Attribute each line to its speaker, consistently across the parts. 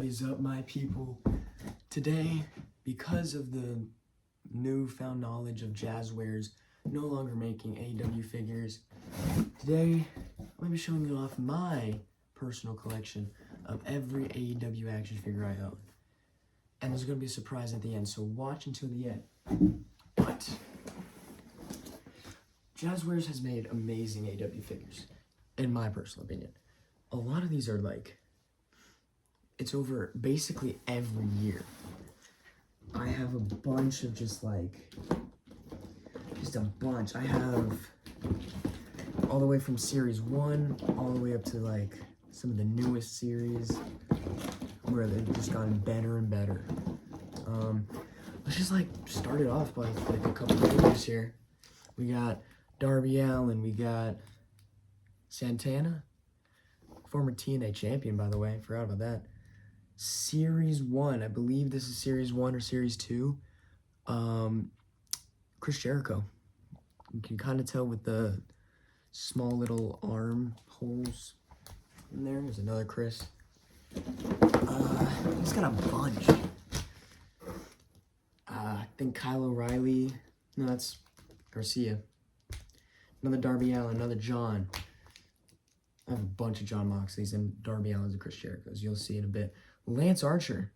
Speaker 1: What is up, my people? Today, because of the newfound knowledge of Jazzwares no longer making AEW figures, today I'm going to be showing you off my personal collection of every AEW action figure I own. And there's going to be a surprise at the end, so watch until the end. But Jazzwares has made amazing AEW figures, in my personal opinion. A lot of these are like, it's over basically every year. I have a bunch of just a bunch. I have all the way from series 1 all the way up to like some of the newest series where they've just gotten better and better. Let's just start it off by a couple of figures here. We got Darby Allin, we got Santana, former TNA champion, by the way, forgot about that. Series 1, I believe this is Series 1 or Series 2. Chris Jericho. You can kind of tell with the small little arm holes in there. There's another Chris. He's got a bunch. I think Kyle O'Reilly. No, that's Garcia. Another Darby Allin, another John. I have a bunch of John Moxleys and Darby Allins and Chris Jerichos. You'll see in a bit. Lance Archer.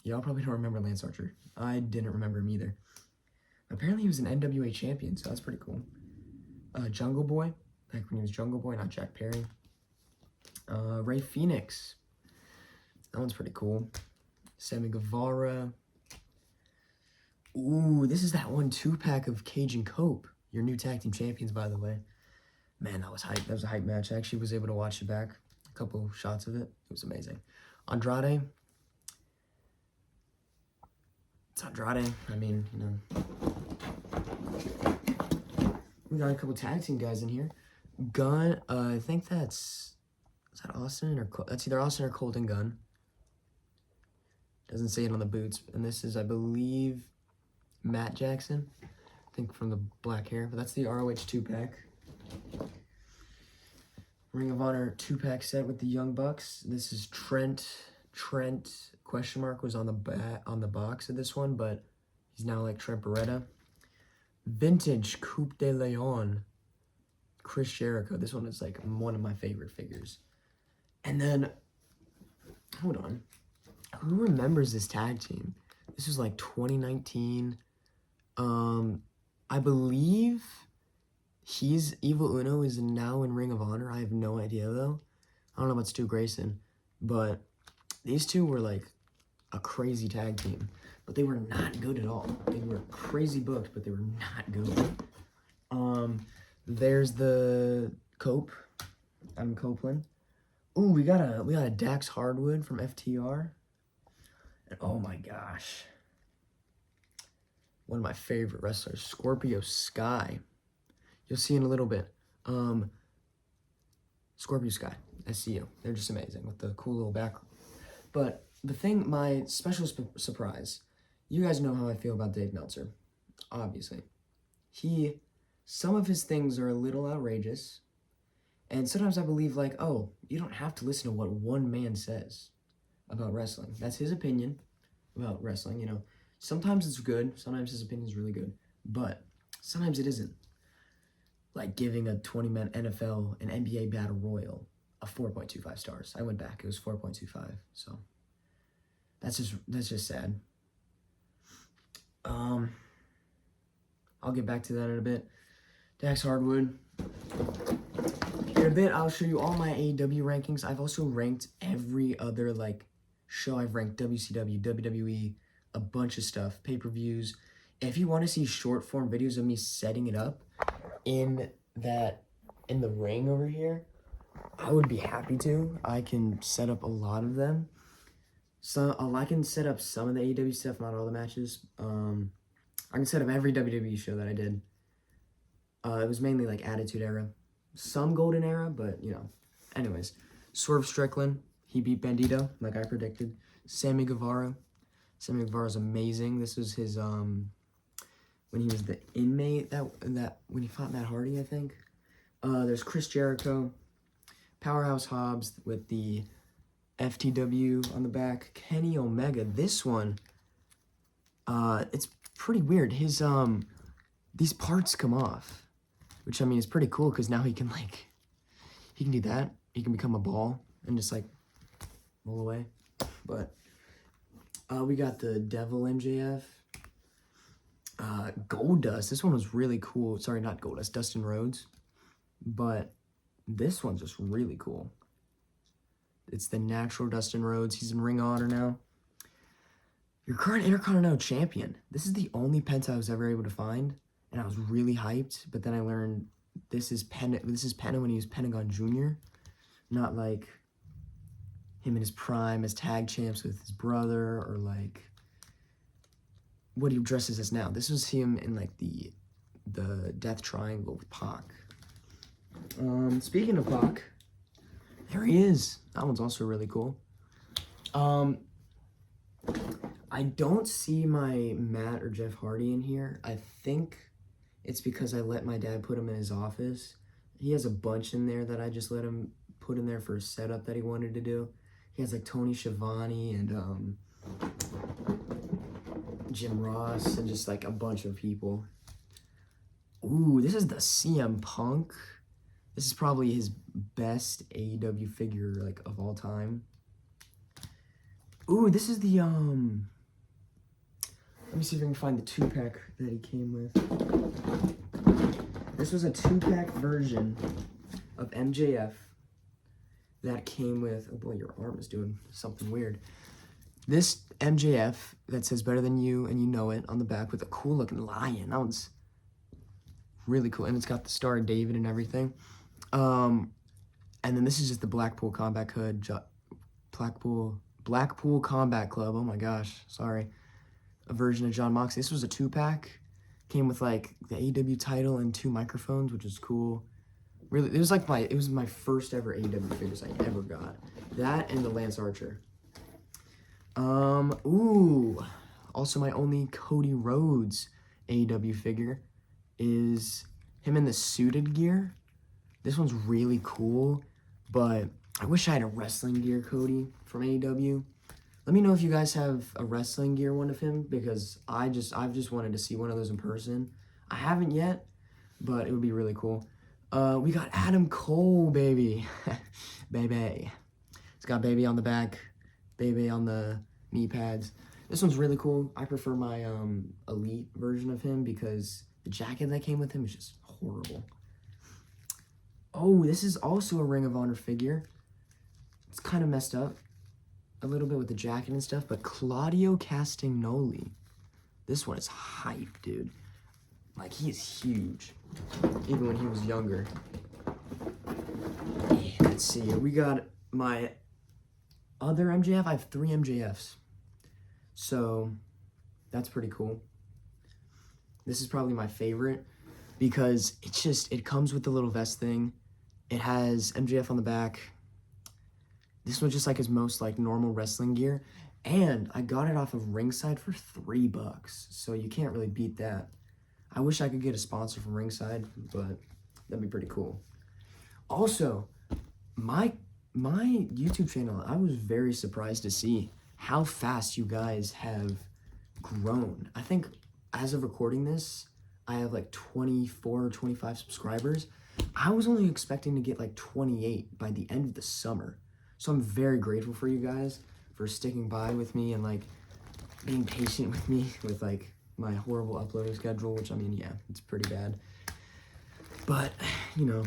Speaker 1: Y'all probably don't remember Lance Archer. I didn't remember him either. Apparently he was an NWA champion, so that's pretty cool. Jungle Boy. Back when he was Jungle Boy, not Jack Perry. Ray Phoenix. That one's pretty cool. Sammy Guevara. Ooh, this is that 1-2-pack of Cage and Cope. Your new tag team champions, by the way. Man, that was hype. That was a hype match. I actually was able to watch it back. A couple shots of it. It was amazing. Andrade. It's Andrade. I mean, you know. We got a couple tag team guys in here. Gunn. I think is that Austin or that's either Austin or Colton Gunn. Doesn't say it on the boots. And this is, I believe, Matt Jackson. I think from the black hair. But that's the ROH 2-pack. Ring of Honor 2-pack set with the Young Bucks. This is Trent. Trent question mark was on the box of this one, but he's now like Trent Beretta. Vintage Coupe de Leon. Chris Jericho. This one is like one of my favorite figures. And then, hold on. Who remembers this tag team? This was like 2019. I believe Evil Uno is now in Ring of Honor. I have no idea, though. I don't know about Stu Grayson. But these two were, like, a crazy tag team. But they were not good at all. They were crazy booked, but they were not good. There's the Cope. Adam Copeland. Ooh, we got a Dax Hardwood from FTR. And oh, my gosh. One of my favorite wrestlers, Scorpio Sky. You'll see in a little bit. Scorpio Sky, SCU. They're just amazing with the cool little background. But the thing, my special surprise, you guys know how I feel about Dave Meltzer, obviously. Some of his things are a little outrageous. And sometimes I believe oh, you don't have to listen to what one man says about wrestling. That's his opinion about wrestling, you know. Sometimes it's good. Sometimes his opinion is really good. But sometimes it isn't. Like giving a 20-man NFL and NBA Battle Royal a 4.25 stars. I went back. It was 4.25. So that's just sad. I'll get back to that in a bit. Dax Hardwood. In a bit, I'll show you all my AEW rankings. I've also ranked every other show. I've ranked WCW, WWE, a bunch of stuff, pay-per-views. If you want to see short form videos of me setting it up in the ring over here, I would be happy to. I can set up a lot of them. So I can set up some of the AEW stuff, not all the matches. I can set up every WWE show that I did. It was mainly Attitude Era, some Golden Era, but you know. Anyways, Swerve Strickland, he beat Bandito like I predicted. Sammy Guevara. Sammy Guevara's amazing. This was his when he was the inmate that when he fought Matt Hardy, I think. There's Chris Jericho, Powerhouse Hobbs with the FTW on the back. Kenny Omega. This one, it's pretty weird. His, these parts come off, which, I mean, is pretty cool because now he can, like, he can do that. He can become a ball and just, like, roll away. But we got the Devil MJF. Goldust. This one was really cool. Sorry, not Goldust. Dustin Rhodes. But this one's just really cool. It's the natural Dustin Rhodes. He's in Ring of Honor now. Your current Intercontinental Champion. This is the only Penta I was ever able to find. And I was really hyped. But then I learned this is Penta when he was Pentagon Jr. Not like him in his prime as tag champs with his brother, or like what he dresses as now. This was him in like the Death Triangle with Pac. Speaking of Pac, there he is. That one's also really cool. I don't see my Matt or Jeff Hardy in here. I think it's because I let my dad put him in his office. He has a bunch in there that I just let him put in there for a setup that he wanted to do. He has like Tony Schiavone and Jim Ross and just like a bunch of people. Ooh, this is the CM Punk. This is probably his best AEW figure like of all time. Ooh, this is the let me see if I can find the 2-pack that he came with. This was a 2-pack version of MJF that came with, oh boy, your arm is doing something weird. This MJF that says better than you and you know it on the back with a cool looking lion. That one's really cool. And it's got the Star of David and everything. And then this is just the Blackpool Combat Hood, Blackpool Combat Club. Oh my gosh, sorry. A version of John Moxley. This was a 2-pack. Came with like the AEW title and 2 microphones, which is cool. Really, it was my first ever AEW figures I ever got. That and the Lance Archer. Ooh. Also my only Cody Rhodes AEW figure is him in the suited gear. This one's really cool, but I wish I had a wrestling gear Cody from AEW. Let me know if you guys have a wrestling gear one of him, because I've just wanted to see one of those in person. I haven't yet, but it would be really cool. We got Adam Cole, baby. Baby. It's got baby on the back, baby on the knee pads. This one's really cool. I prefer my elite version of him because the jacket that came with him is just horrible. Oh, this is also a Ring of Honor figure. It's kind of messed up a little bit with the jacket and stuff, but Claudio Castagnoli. This one is hype, dude. Like, he is huge, even when he was younger. Let's see, we got my other MJF. I have 3 MJFs. So, that's pretty cool. This is probably my favorite because it comes with the little vest thing. It has MJF on the back. This one's just like his most like normal wrestling gear. And I got it off of Ringside for $3. So you can't really beat that. I wish I could get a sponsor from Ringside, but that'd be pretty cool. Also, my YouTube channel, I was very surprised to see how fast you guys have grown. I think as of recording this, I have like 24 or 25 subscribers. I was only expecting to get like 28 by the end of the summer. So I'm very grateful for you guys for sticking by with me and like being patient with me with like my horrible uploading schedule, which I mean, yeah, it's pretty bad. But, you know,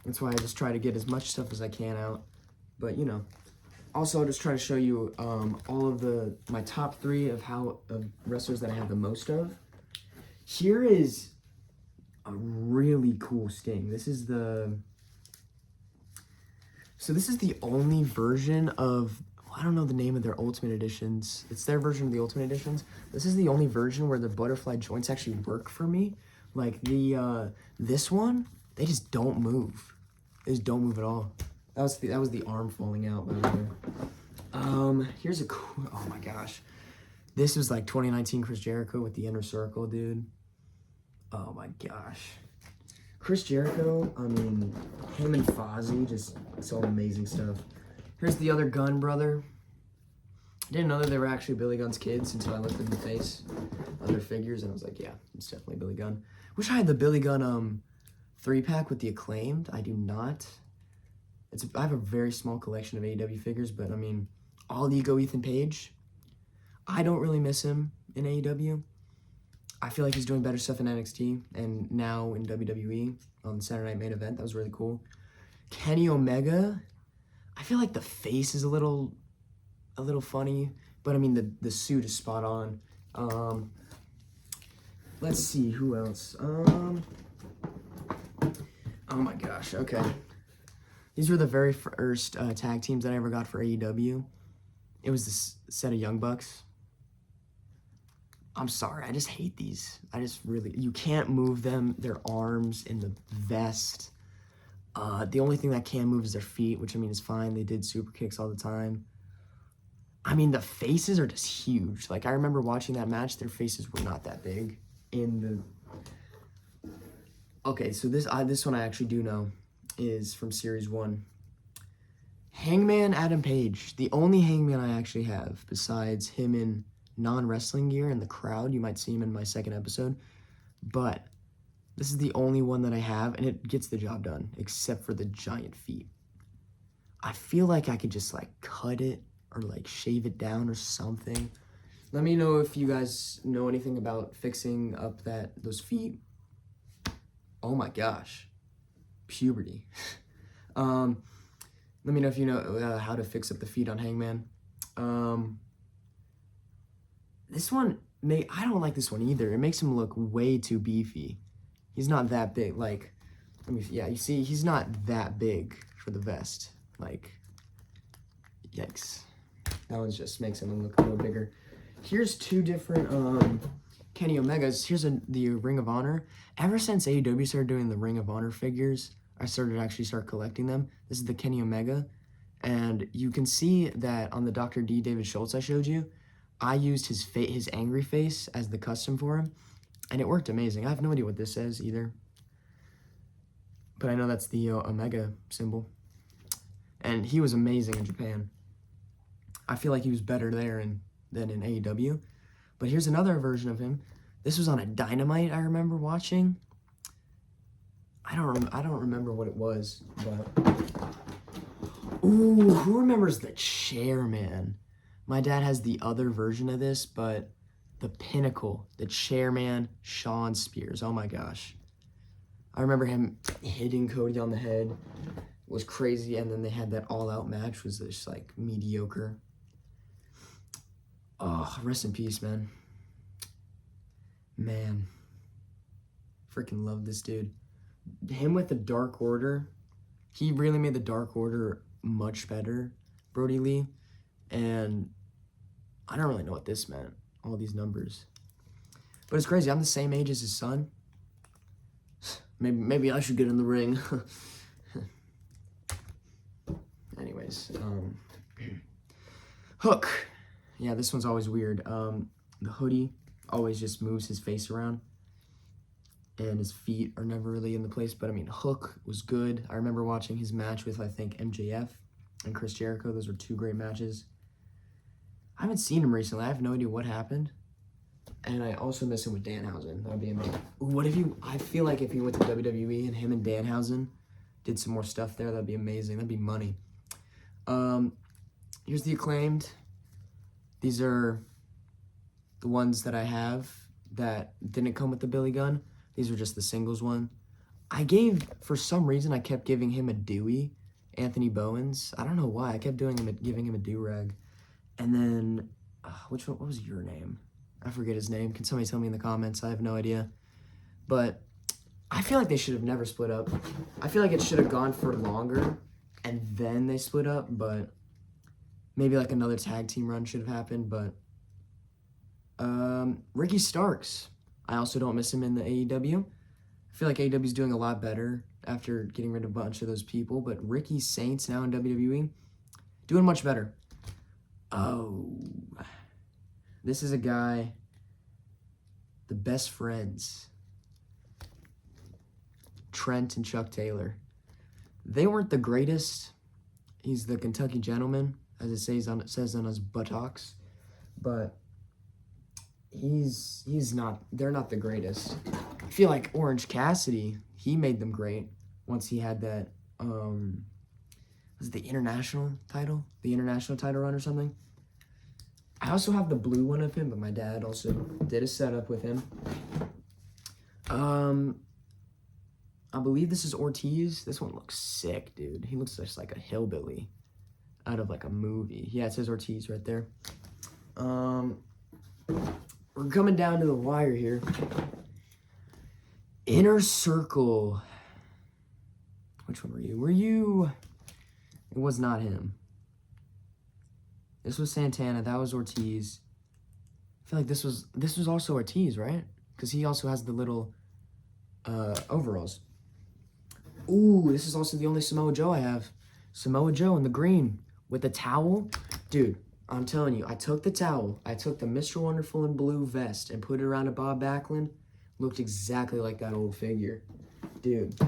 Speaker 1: that's why I just try to get as much stuff as I can out. But, you know, also I'll just try to show you all of my top 3 of wrestlers that I have the most of. Here is a really cool Sting. This is the only version of, I don't know the name of their Ultimate Editions. It's their version of the Ultimate Editions. This is the only version where the butterfly joints actually work for me. Like this one, they just don't move. They just don't move at all. That was the arm falling out, by the way. Here's a cool, oh my gosh. This was like 2019 Chris Jericho with the Inner Circle, dude. Oh my gosh. Chris Jericho, I mean, him and Fozzy, just some amazing stuff. Here's the other Gunn brother. I didn't know that they were actually Billy Gunn's kids until I looked at the face of their figures, and I was like, yeah, it's definitely Billy Gunn. Wish I had the Billy Gunn 3-pack with the Acclaimed. I do not. I have a very small collection of AEW figures, but I mean, All Ego Ethan Page. I don't really miss him in AEW. I feel like he's doing better stuff in NXT and now in WWE on the Saturday Night Main Event. That was really cool. Kenny Omega. I feel like the face is a little funny, but I mean the suit is spot on. Let's see who else. Oh my gosh. Okay, these were the very first tag teams that I ever got for AEW. It was this set of Young Bucks. I'm sorry, I just hate these. You can't move them. Their arms in the vest. The only thing that can move is their feet, which I mean is fine. They did super kicks all the time. I mean, the faces are just huge. Like, I remember watching that match, their faces were not that big Okay, so this one I actually do know is from Series 1. Hangman Adam Page. The only Hangman I actually have, besides him in non-wrestling gear and the crowd. You might see him in my second episode. But this is the only one that I have, and it gets the job done, except for the giant feet. I feel like I could just, like, cut it or, like, shave it down or something. Let me know if you guys know anything about fixing up those feet. Oh, my gosh. Puberty. Let me know if you know how to fix up the feet on Hangman. This one, I don't like this one either. It makes him look way too beefy. He's not that big. Like, yeah, you see, he's not that big for the vest. Like, yikes. That one just makes him look a little bigger. Here's two different Kenny Omegas. Here's the Ring of Honor. Ever since AEW started doing the Ring of Honor figures, I started collecting them. This is the Kenny Omega. And you can see that on the Dr. D. David Schultz I showed you, I used his angry face as the custom for him, and it worked amazing. I have no idea what this says either, but I know that's the Omega symbol. And he was amazing in Japan. I feel like he was better there than in AEW. But here's another version of him. This was on a Dynamite I remember watching. I don't remember what it was, but ooh, who remembers the Chairman? My dad has the other version of this, but the Pinnacle, the Chairman, Shawn Spears. Oh my gosh. I remember him hitting Cody on the head. It was crazy, and then they had that all-out match, was just like mediocre. Oh, rest in peace, man. Man. Freaking love this dude. Him with the Dark Order, he really made the Dark Order much better, Brody Lee. And I don't really know what this meant, all these numbers. But it's crazy, I'm the same age as his son. Maybe I should get in the ring. Anyways, Hook. Yeah, this one's always weird. The hoodie always just moves his face around, and his feet are never really in the place. But I mean, Hook was good. I remember watching his match with, I think, MJF and Chris Jericho. Those were two great matches. I haven't seen him recently. I have no idea what happened. And I also miss him with Danhausen. That would be amazing. I feel like if he went to WWE and him and Danhausen did some more stuff there, that'd be amazing. That'd be money. Here's the Acclaimed. These are the ones that I have that didn't come with the Billy Gunn. These are just the singles one. For some reason, I kept giving him a Dewey, Anthony Bowens. I don't know why. I kept giving him a do-rag. And then, what was your name? I forget his name. Can somebody tell me in the comments? I have no idea. But I feel like they should have never split up. I feel like it should have gone for longer, and then they split up, but maybe like another tag team run should have happened. But Ricky Starks. I also don't miss him in the AEW. I feel like AEW's doing a lot better after getting rid of a bunch of those people, but Ricky Saints now in WWE, doing much better. Oh, this is a guy, the Best Friends, Trent and Chuck Taylor. They weren't the greatest He's the Kentucky Gentleman, as it says on his buttocks. But he's not, they're not the greatest. I feel like Orange Cassidy, he made them great once he had that, was it the international title? The international title run or something? I also have the blue one of him, but my dad also did a setup with him. I believe this is Ortiz. This one looks sick, dude. He looks just like a hillbilly out of like a movie. Yeah, it says Ortiz right there. We're coming down to the wire here. Inner Circle. Which one were you? Were you? It was not him. This was Santana. That was Ortiz. I feel like this was also Ortiz, right? Because he also has the little overalls. Ooh, this is also the only Samoa Joe I have. Samoa Joe in the green with the towel. Dude, I'm telling you, I took the towel. I took the Mr. Wonderful in blue vest and put it around a Bob Backlund. Looked exactly like that old figure. Dude.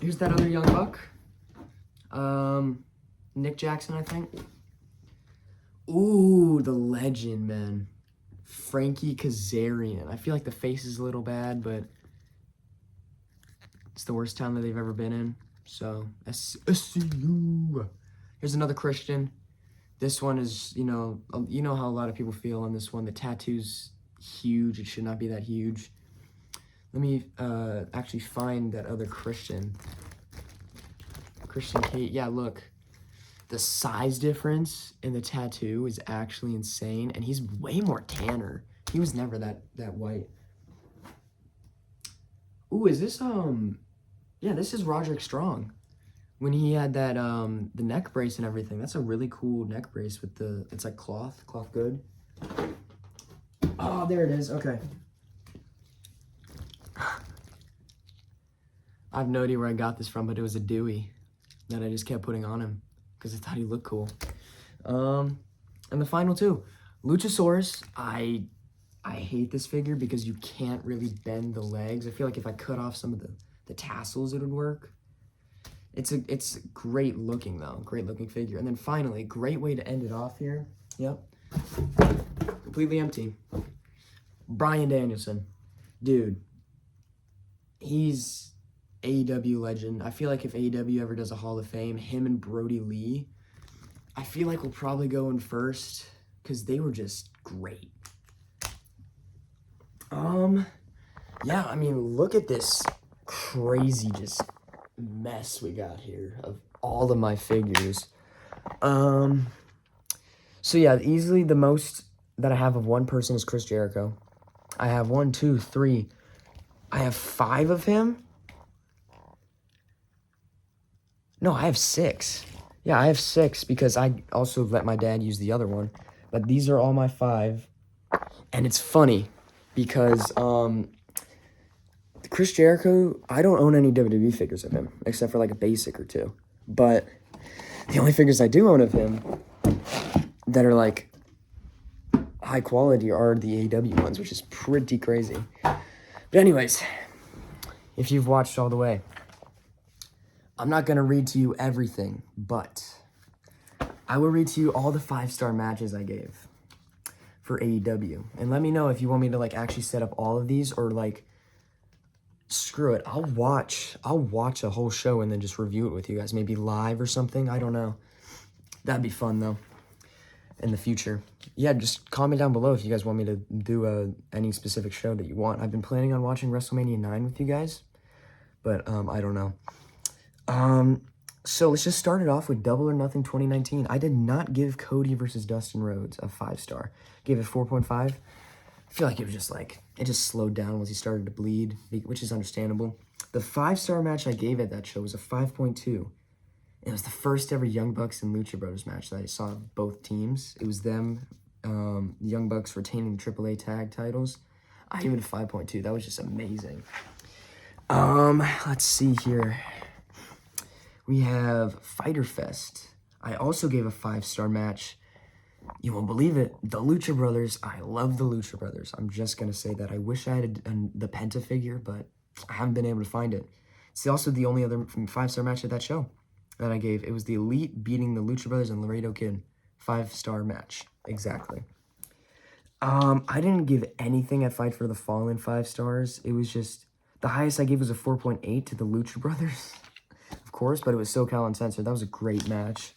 Speaker 1: Here's that other young buck. Nick Jackson, I think. Ooh, the legend, man. Frankie Kazarian. I feel like the face is a little bad, but it's the worst town that they've ever been in. So, SCU. Here's another Christian. This one is, you know how a lot of people feel on this one. The tattoo's huge. It should not be that huge. Let me actually find that other Christian. Christian Kate. Yeah, look. The size difference in the tattoo is actually insane, and he's way more tanner. He was never that white. Ooh, is this yeah, this is Roderick Strong. When he had that the neck brace and everything. That's a really cool neck brace with the, it's like cloth good. Oh, there it is. Okay. I have no idea where I got this from, but it was a Dewey that I just kept putting on him because I thought he looked cool. And the final two, Luchasaurus. I hate this figure because you can't really bend the legs. I feel like if I cut off some of the tassels, it would work. It's great looking though, great looking figure. And then finally, great way to end it off here. Yep, completely empty. Bryan Danielson, dude. He's AEW legend. I feel like if AEW ever does a Hall of Fame, him and Brody Lee, I feel like will probably go in first because they were just great. Yeah, I mean, look at this crazy just mess we got here of all of my figures. So yeah, easily the most that I have of one person is Chris Jericho. I have 1, 2, 3. I have 5 of him. No, I have 6. Yeah, I have 6 because I also let my dad use the other one. But these are all my 5. And it's funny because Chris Jericho, I don't own any WWE figures of him except for like a basic or 2. But the only figures I do own of him that are like high quality are the AEW ones, which is pretty crazy. But anyways, if you've watched all the way, I'm not going to read to you everything, but I will read to you all the 5-star matches I gave for AEW. And let me know if you want me to like actually set up all of these or like, screw it. I'll watch a whole show and then just review it with you guys, maybe live or something. I don't know. That'd be fun though in the future. Yeah, just comment down below if you guys want me to do any specific show that you want. I've been planning on watching WrestleMania 9 with you guys, but I don't know. So let's just start it off with Double or Nothing 2019. I did not give Cody versus Dustin Rhodes a 5-star. Gave it 4.5. I feel like it was just like, it just slowed down once he started to bleed, which is understandable. The 5-star match I gave at that show was a 5.2. It was the first ever Young Bucks and Lucha Brothers match that I saw of both teams. It was them, the Young Bucks retaining the AAA tag titles. I gave it a 5.2. That was just amazing. Let's see here. We have Fyter Fest. I also gave a 5-star match. You won't believe it. The Lucha Brothers. I love the Lucha Brothers. I'm just going to say that. I wish I had the Penta figure, but I haven't been able to find it. It's also the only other 5-star match at that show. that I gave. It was the Elite beating the Lucha Brothers and Laredo Kid. 5-star match. Exactly. I didn't give anything at Fight for the Fallen 5 stars. It was just, the highest I gave was a 4.8 to the Lucha Brothers, of course, but it was SoCal Uncensored. That was a great match.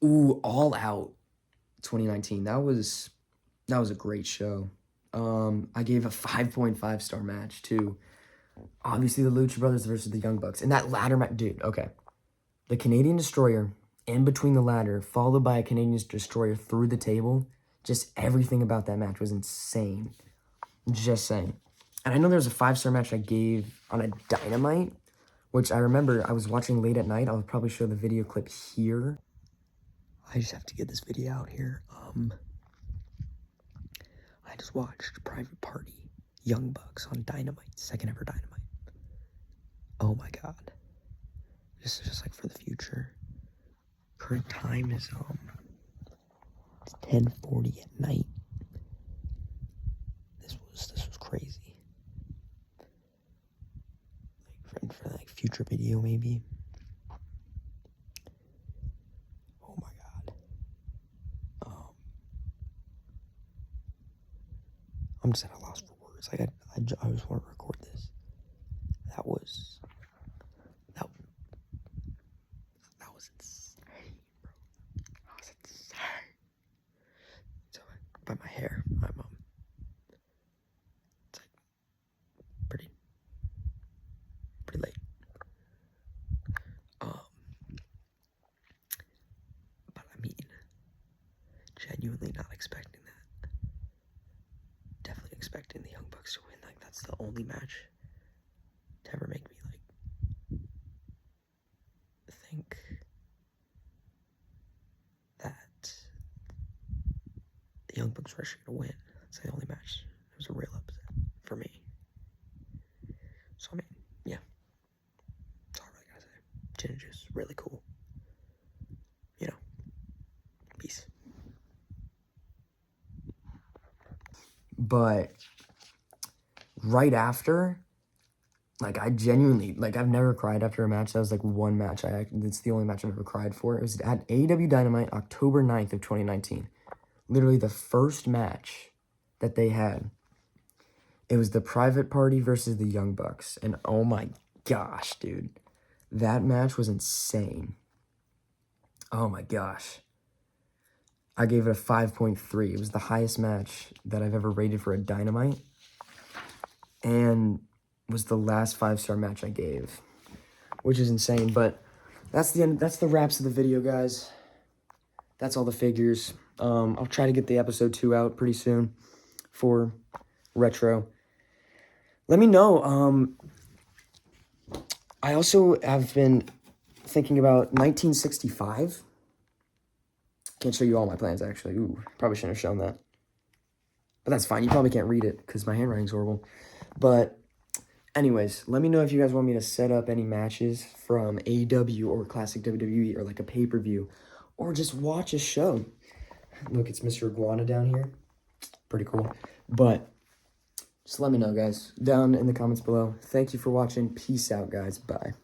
Speaker 1: Ooh, All Out 2019. That was a great show. I gave a 5.5 star match to, obviously, the Lucha Brothers versus the Young Bucks. And that ladder match, dude, okay. The Canadian Destroyer in between the ladder, followed by a Canadian Destroyer through the table. Just everything about that match was insane. Just saying. And I know there was a 5-star match I gave on a Dynamite, which I remember I was watching late at night. I'll probably show the video clip here. I just have to get this video out here. I just watched Private Party, Young Bucks on Dynamite, second ever Dynamite. Oh my god. This is just like for the future. Current time is it's 10:40 at night. This was crazy. Like for like future video maybe. Oh my god. I'm just at a loss for words. Like I just want to record this. That was insane, bro. That was insane. So by my hair, it's like pretty late. But I mean, genuinely not expecting that. Definitely expecting the Young Bucks to win. Like that's the only match to ever make me like think that the Young Bucks were actually gonna win. That's the only match. It was a real upset for me. So I mean, yeah. That's all I really gotta say. Gin and juice, really cool. You know. Peace. But right after, like I genuinely, like I've never cried after a match. That was like one match. It's the only match I've ever cried for. It was at AEW Dynamite, October 9th of 2019. Literally the first match that they had. It was the Private Party versus the Young Bucks. And oh my gosh, dude. That match was insane. Oh my gosh. I gave it a 5.3. It was the highest match that I've ever rated for a Dynamite. And was the last 5-star match I gave, which is insane. But that's the end. That's the wraps of the video, guys. That's all the figures. I'll try to get the episode 2 out pretty soon for retro. Let me know. I also have been thinking about 1965. Can't show you all my plans, actually. Ooh, probably shouldn't have shown that. But that's fine. You probably can't read it because my handwriting's horrible. But anyways, let me know if you guys want me to set up any matches from AEW or Classic WWE or like a pay-per-view or just watch a show. Look, it's Mr. Iguana down here. Pretty cool. But just let me know, guys, down in the comments below. Thank you for watching. Peace out, guys. Bye.